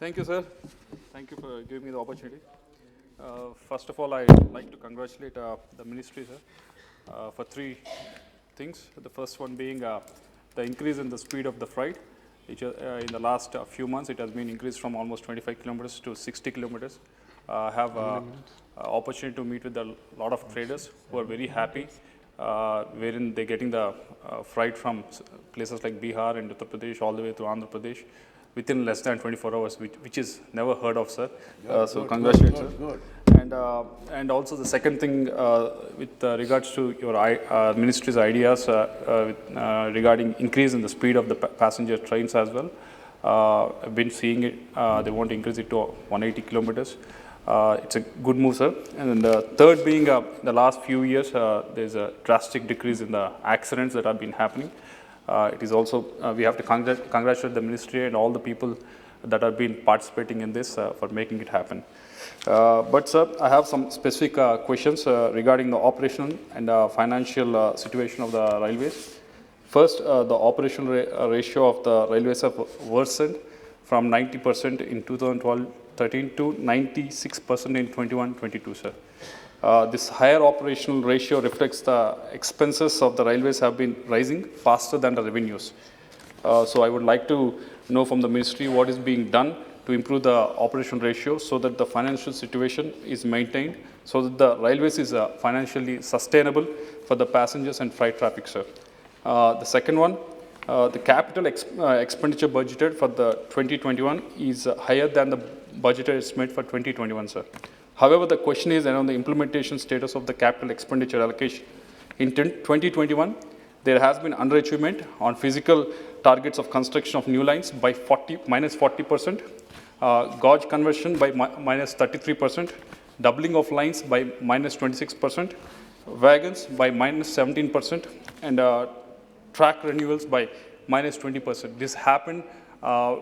Thank you, sir. Thank you for giving me the opportunity. First of all, I'd like to congratulate the ministry, sir, for three things. The first one being the increase in the speed of the freight. In the last few months, it has been increased from almost 25 kilometers to 60 kilometers. I have opportunity to meet with a lot of traders who are very happy, wherein they're getting the freight from places like Bihar and Uttar Pradesh all the way to Andhra Pradesh within less than 24 hours, which is never heard of, sir. So congratulations, sir. Good. And also the second thing with regards to your ministry's ideas regarding increase in the speed of the passenger trains as well. I've been seeing it, they want to increase it to 180 kilometers. It's a good move, sir. And then the third being the last few years, there's a drastic decrease in the accidents that have been happening. It is also, we have to congratulate the ministry and all the people that have been participating in this for making it happen. But sir, I have some specific questions regarding the operational and financial situation of the railways. First, the operational ratio of the railways have worsened from 90% in 2012-13 to 96% in 21-22, sir. This higher operational ratio reflects the expenses of the railways have been rising faster than the revenues. So I would like to know from the ministry what is being done to improve the operational ratio so that the financial situation is maintained, so that the railways is financially sustainable for the passengers and freight traffic, sir. The second one, the capital expenditure budgeted for the 2021 is higher than the budgeted estimate for 2021, sir. However, the question is around the implementation status of the capital expenditure allocation. In 2021, there has been underachievement on physical targets of construction of new lines by minus 40%, gauge conversion by minus 33%, doubling of lines by minus 26%, wagons by minus 17%, and track renewals by minus 20%. This happened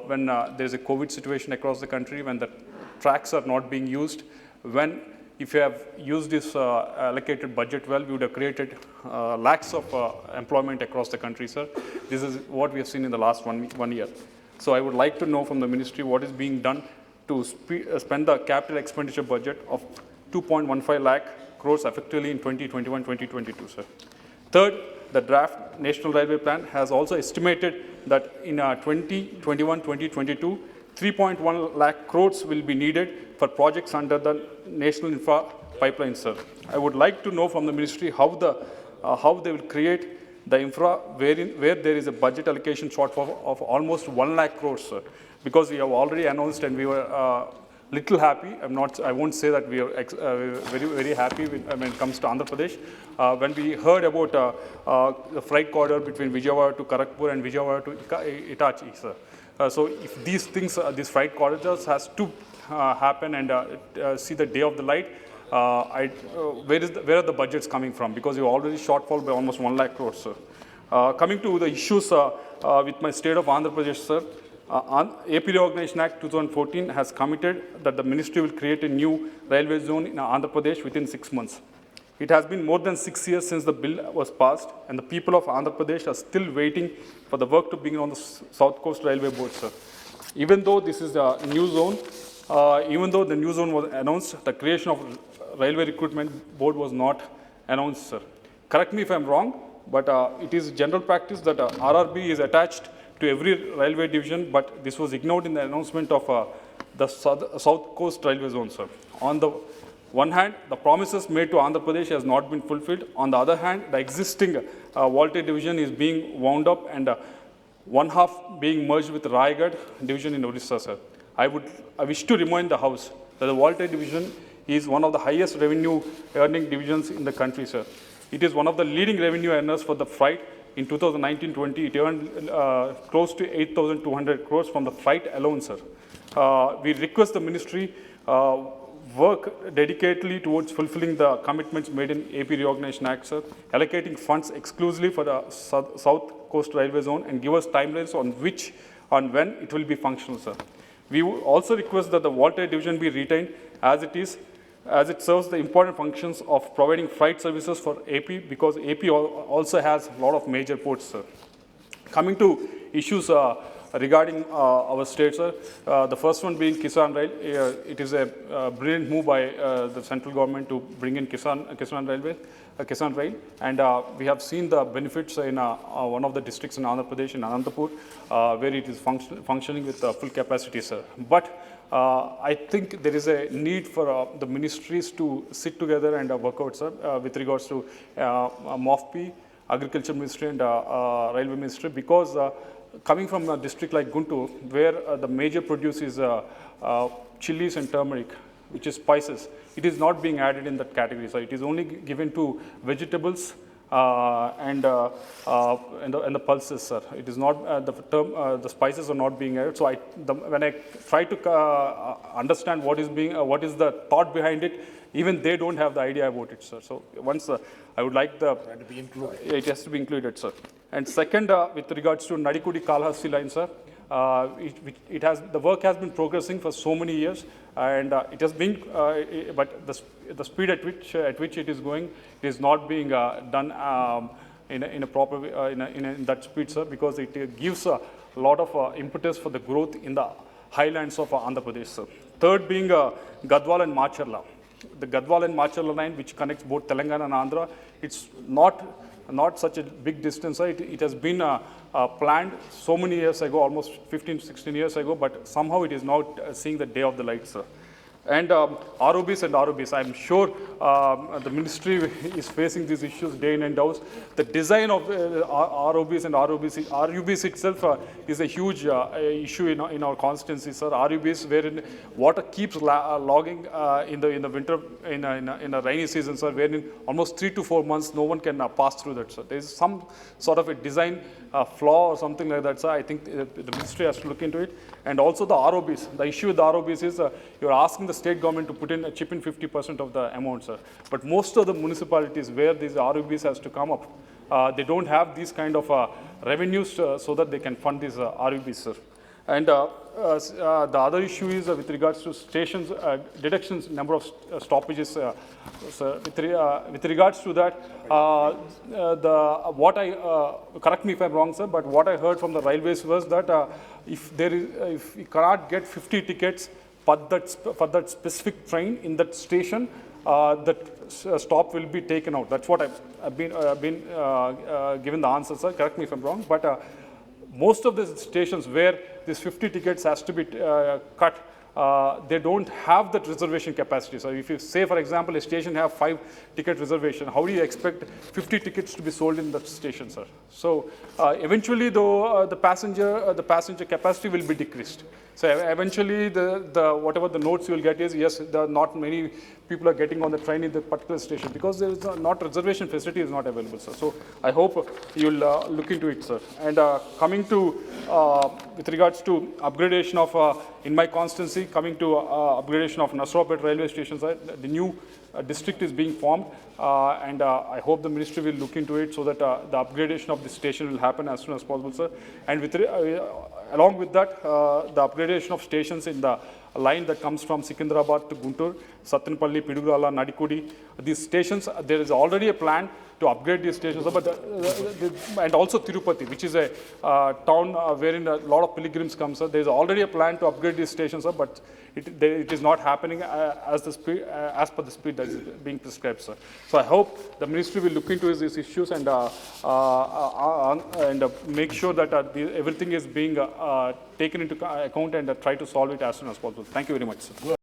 when there's a COVID situation across the country, when the tracks are not being used. If you have used this allocated budget well, we would have created lakhs of employment across the country, sir. This is what we have seen in the last one year. So I would like to know from the ministry what is being done to spend the capital expenditure budget of 2.15 lakh crores effectively in 2021-2022, sir. Third, the draft National Railway Plan has also estimated that in 2021-2022, 3.1 lakh crores will be needed for projects under the National Infra Pipeline, sir. I would like to know from the ministry how they will create the infra where there is a budget allocation shortfall of almost 1 lakh crores, sir. Because we have already announced and we were little happy. I won't say that we are very happy when it comes to Andhra Pradesh. When we heard about the freight corridor between Vijayawada to Kharagpur and Vijayawada to Itachi, sir. So if these things, these freight corridors has to happen and see the day of the light, where are the budgets coming from? Because you already shortfall by almost 1 lakh crores, sir. Coming to the issues with my state of Andhra Pradesh, sir, AP Reorganization Act 2014 has committed that the ministry will create a new railway zone in Andhra Pradesh within 6 months. It has been more than 6 years since the bill was passed, and the people of Andhra Pradesh are still waiting for the work to begin on the South Coast Railway Board, sir. Even though this is a new zone, even though the new zone was announced, the creation of Railway Recruitment Board was not announced, sir. Correct me if I'm wrong, but it is general practice that RRB is attached to every railway division, but this was ignored in the announcement of the South Coast Railway Zone, sir. On the one hand, the promises made to Andhra Pradesh has not been fulfilled. On the other hand, the existing Volte division is being wound up and one half being merged with Raigad division in Odisha, sir. I wish to remind the House that the Volte division is one of the highest revenue earning divisions in the country, sir. It is one of the leading revenue earners for the freight. In 2019-20, it earned close to 8,200 crores from the freight alone, sir. We request the ministry work dedicatedly towards fulfilling the commitments made in AP Reorganization Act, sir, allocating funds exclusively for the South Coast Railway Zone and give us timelines on when it will be functional, sir. We also request that the Volte division be retained as it serves the important functions of providing freight services for AP, because AP also has a lot of major ports, sir. Coming to issues regarding our state, sir. The first one being Kisan Rail. It is a brilliant move by the central government to bring in Kisan Rail, and we have seen the benefits in one of the districts in Andhra Pradesh, in Anantapur, where it is functioning with full capacity, sir. But I think there is a need for the ministries to sit together and work out, sir, with regards to MOFP, Agriculture Ministry and Railway Ministry, because coming from a district like Guntur, where the major produce is chilies and turmeric, which is spices, it is not being added in that category. So it is only given to vegetables and the pulses, sir. It is not the spices are not being added. So when I try to understand what is the thought behind it, even they don't have the idea about it, sir. So once I would like to be included. It has to be included, sir. And second, with regards to Nadikudi Kalahasti line, sir, the work has been progressing for so many years, and it has been, but the speed at which it is going is not being done in a proper way, in that speed, sir, because it gives a lot of impetus for the growth in the highlands of Andhra Pradesh, sir. Third being Gadwal and Macharla. The Gadwal and Macharla line, which connects both Telangana and Andhra, it's not such a big distance. It has been planned so many years ago, almost 15, 16 years ago, but somehow it is not seeing the day of the light, sir. And ROBs, I'm sure the ministry is facing these issues day in and out. The design of ROBs and RUBs itself is a huge issue in our constituency, sir. RUBs, wherein water keeps logging in the winter, in a rainy season, sir, wherein almost 3 to 4 months no one can pass through that, sir. There is some sort of a design flaw or something like that, sir. I think the ministry has to look into it. And also the ROBs. The issue with the ROBs is you're asking the state government to chip in 50% of the amount, sir. But most of the municipalities where these ROBs has to come up, they don't have these kind of revenues so that they can fund these ROBs, sir. And the other issue is with regards to stations, deductions, number of stoppages. So with regards to that, correct me if I'm wrong, sir, but what I heard from the railways was that if you cannot get 50 tickets for that specific train in that station, that stop will be taken out. That's what I've been given the answer, sir. Correct me if I'm wrong, but most of the stations where these 50 tickets has to be cut, they don't have that reservation capacity. So if you say, for example, a station have 5 ticket reservation, how do you expect 50 tickets to be sold in that station, sir? So eventually, though, the passenger capacity will be decreased. So eventually, whatever the notes you will get is, yes, there are not many people are getting on the train in the particular station because there is not reservation facility is not available, sir. So I hope you'll look into it, sir. And coming to with regards to upgradation of in my constituency, coming to upgradation of Nasrapet railway station, sir, the new district is being formed, and I hope the ministry will look into it so that the upgradation of the station will happen as soon as possible, sir. And along with that, the upgradation of stations in the line that comes from Secunderabad to Guntur, Sattanpalli, Pidugala, Nadikudi. These stations, there is already a plan to upgrade these stations, but and also Tirupati, which is a town wherein a lot of pilgrims come, sir. There is already a plan to upgrade these stations, sir, but it is not happening as per the speed that is being prescribed, sir. So I hope the ministry will look into these issues and make sure that everything is being taken into account and try to solve it as soon as possible. Thank you very much, sir.